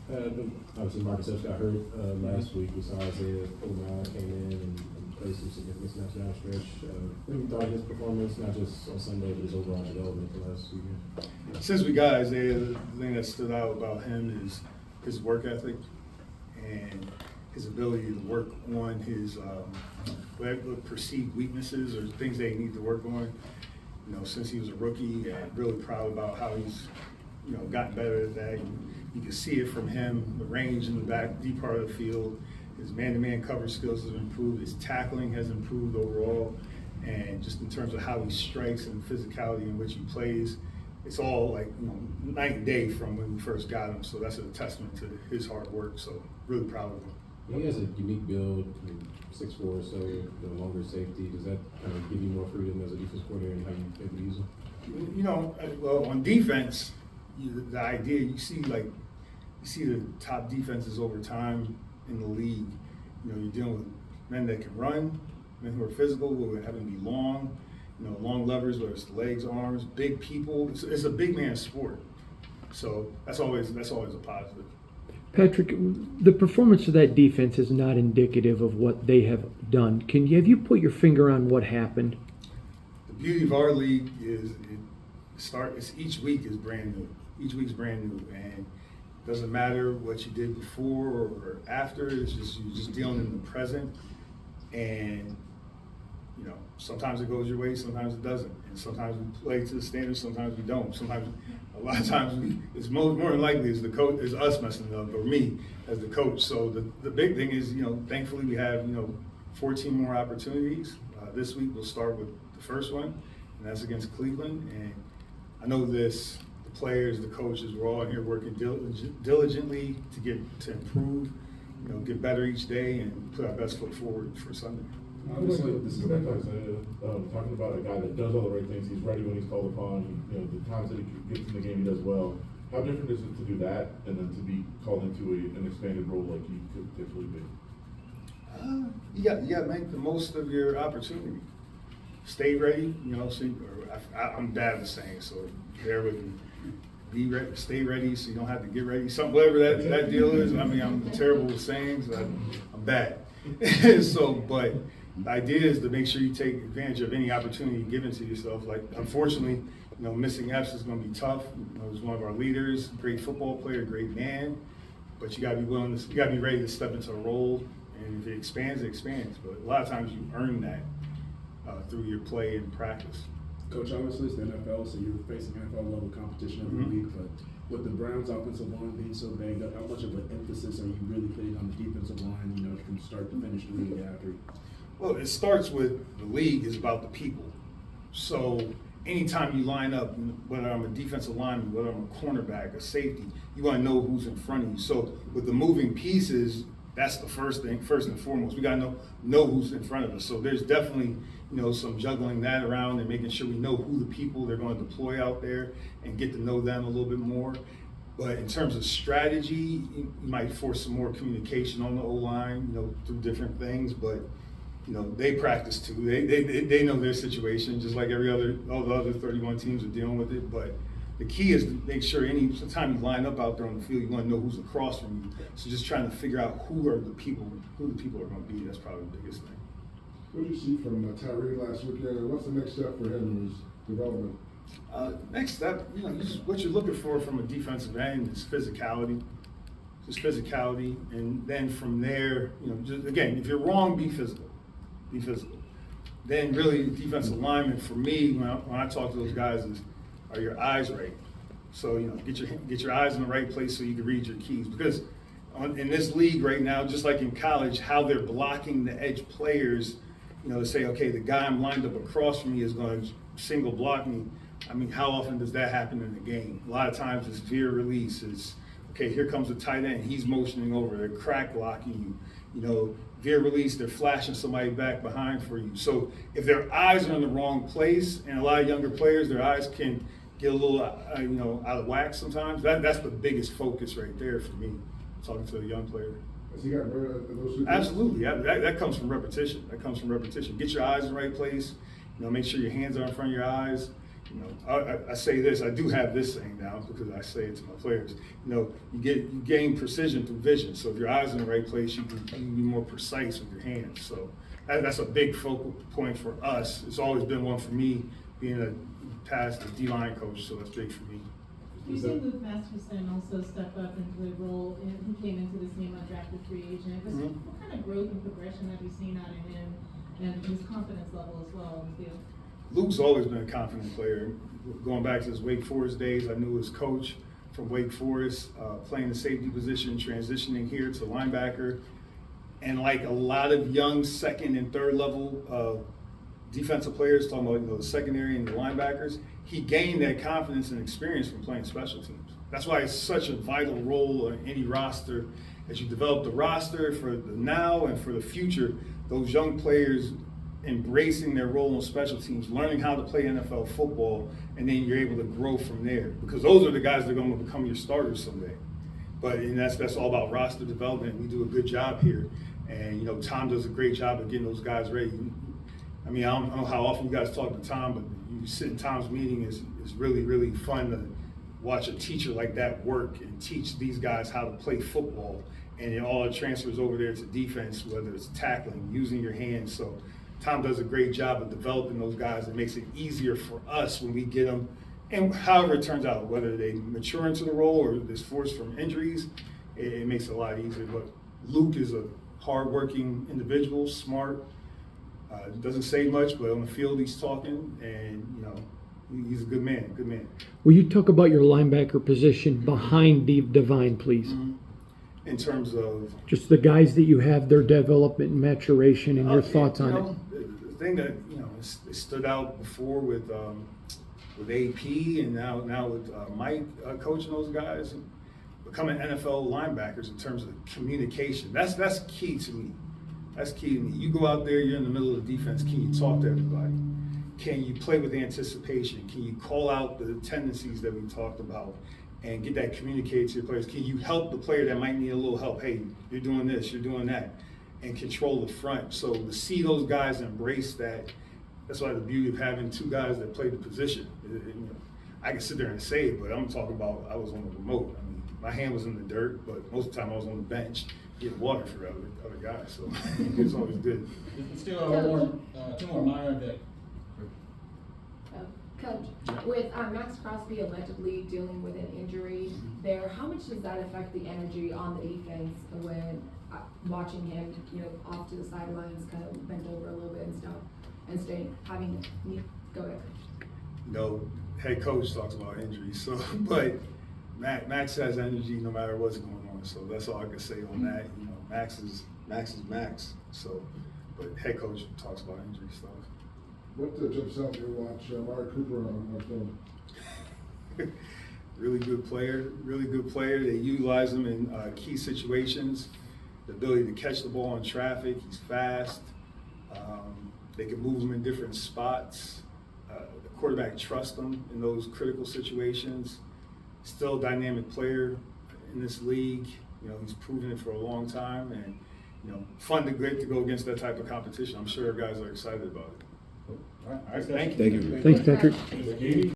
Obviously, Marcus Epps got hurt last week. We saw Isaiah Omar came in and played some significant snaps down the stretch. What do you thought of his performance, not just on Sunday, but his overall development the last few years? Since we got Isaiah, the thing that stood out about him is his work ethic and his ability to work on his perceived weaknesses or things they need to work on. You know, since he was a rookie, I'm really proud about how he's, gotten better at that. You can see it from him, the range in the back, deep part of the field. His man-to-man coverage skills have improved. His tackling has improved overall. And just in terms of how he strikes and the physicality in which he plays, it's all like, night and day from when we first got him. So that's a testament to his hard work. So really proud of him. He has a unique build, 6'4", so the longer safety. Does that kind of give you more freedom as a defense coordinator and how you able to use him? Well, on defense, the idea you see the top defenses over time in the league. You're dealing with men that can run, men who are physical, who are having to be long. Long levers, whether it's legs, arms, big people. It's a big man sport, so that's always a positive. Patrick, the performance of that defense is not indicative of what they have done. Have you put your finger on what happened? The beauty of our league is each week is brand new. Each week's brand new, and it doesn't matter what you did before or after. It's just you're just dealing in the present, and sometimes it goes your way, sometimes it doesn't, and sometimes we play to the standards, sometimes we don't. Sometimes, a lot of times, it's more than likely is the coach, is us messing it up, or me as the coach. So the big thing is, thankfully we have 14 more opportunities. This week we'll start with the first one, and that's against Cleveland. And I know this. The players, the coaches, we're all in here working diligently to improve, get better each day, and put our best foot forward for Sunday. Obviously, this is talking about a guy that does all the right things. He's ready when he's called upon. The times that he gets in the game, he does well. How different is it to do that and then to be called into an expanded role like he could potentially be? You got to make the most of your opportunity. Stay ready. I'm bad at saying, so bear with me. Be ready, stay ready, so you don't have to get ready. Whatever that deal is. I mean, I'm terrible with sayings. I'm bad. But the idea is to make sure you take advantage of any opportunity given to yourself. Like, unfortunately, missing Epps is going to be tough. He's one of our leaders, great football player, great man. But you got to be you got to be ready to step into a role. And if it expands, it expands. But a lot of times you earn that through your play and practice. Coach, obviously it's the NFL, so you're facing NFL level competition every week. But with the Browns' offensive line being so banged up, how much of an emphasis are you really putting on the defensive line, from start to finish the league after? Well, it starts with the league is about the people. So anytime you line up, whether I'm a defensive lineman, whether I'm a cornerback, a safety, you want to know who's in front of you. So with the moving pieces, that's the first thing, first and foremost. We got to know who's in front of us. So there's definitely some juggling that around and making sure we know who the people they're going to deploy out there and get to know them a little bit more. But in terms of strategy, you might force some more communication on the O-line, through different things. But they practice too. They know their situation, just like all the other 31 teams are dealing with it. But the key is to make sure time you line up out there on the field, you want to know who's across from you. So just trying to figure out who the people are going to be. That's probably the biggest thing. What did you see from Tyree last weekend? What's the next step for him in his development? Next step, what you're looking for from a defensive end is physicality. Just physicality, and then from there, again, if you're wrong, be physical. Be physical. Then really, defensive lineman for me, when I talk to those guys, are your eyes right? So get your eyes in the right place so you can read your keys. Because in this league right now, just like in college, how they're blocking the edge players. To say, okay, the guy I'm lined up across from me is going to single block me. I mean, how often does that happen in the game? A lot of times it's veer release. It's, okay, here comes the tight end. He's motioning over. They're crack blocking you. Veer release, they're flashing somebody back behind for you. So if their eyes are in the wrong place, and a lot of younger players, their eyes can get a little, out of whack sometimes. That's the biggest focus right there for me, talking to a young player. Has he gotten better at those? Absolutely. That comes from repetition. Get your eyes in the right place. Make sure your hands are in front of your eyes. You know, I say this, I do have this saying now because I say it to my players. You know, you gain precision through vision. So if your eyes in the right place, you can be more precise with your hands. So that's a big focal point for us. It's always been one for me, being a past D-line coach. So that's big for me. We've seen Luke Masterson also step up into the role, and he came into this game undrafted free agent. What kind of growth and progression have you seen out of him and his confidence level as well on the field? Luke's always been a confident player. Going back to his Wake Forest days, I knew his coach from Wake Forest, playing the safety position, transitioning here to linebacker. And like a lot of young second and third level defensive players, talking about the secondary and the linebackers, he gained that confidence and experience from playing special teams. That's why it's such a vital role in any roster. As you develop the roster for the now and for the future, those young players embracing their role in special teams, learning how to play NFL football, and then you're able to grow from there. Because those are the guys that are going to become your starters someday. And that's all about roster development. We do a good job here. And, Tom does a great job of getting those guys ready. I mean, I don't know how often you guys talk to Tom, but you sit in Tom's meeting, is really, really fun to watch a teacher like that work and teach these guys how to play football. And it all transfers over there to defense, whether it's tackling, using your hands. So Tom does a great job of developing those guys. It makes it easier for us when we get them. And however it turns out, whether they mature into the role or this force from injuries, it makes it a lot easier. But Luke is a hardworking individual, smart, doesn't say much, but on the field he's talking, and he's a good man, Will you talk about your linebacker position behind Divine, please? Mm-hmm. In terms of just the guys that you have, their development and maturation, and your thoughts on it. The thing that it stood out before with AP and now with Mike coaching those guys, becoming NFL linebackers in terms of communication. That's key to me. That's key to me. You go out there, you're in the middle of the defense. Can you talk to everybody? Can you play with anticipation? Can you call out the tendencies that we talked about and get that communicated to your players? Can you help the player that might need a little help? Hey, you're doing this, you're doing that, and control the front. So to see those guys embrace that, that's why the beauty of having two guys that play the position. I can sit there and say it, but I'm talking about I was on the remote. I mean, my hand was in the dirt, but most of the time I was on the bench getting water for other guys. So it's always good. Still two more minor that. Coach, with Max Crosby allegedly dealing with an injury there, how much does that affect the energy on the defense when watching him, off to the sidelines, kind of bent over a little bit and stuff, and having go ahead. Head coach talks about injuries, so but Max has energy no matter what's going on. So that's all I can say on that. Max is Max. So, but head coach talks about injury stuff. What jumps out when you watch Amari Cooper on film? Really good player. They utilize him in key situations. The ability to catch the ball in traffic. He's fast. They can move him in different spots. The quarterback trusts him in those critical situations. Still a dynamic player in this league. He's proven it for a long time, and fun to go against that type of competition. I'm sure guys are excited about it. All right, Thank you. Thanks, Patrick. Thank you.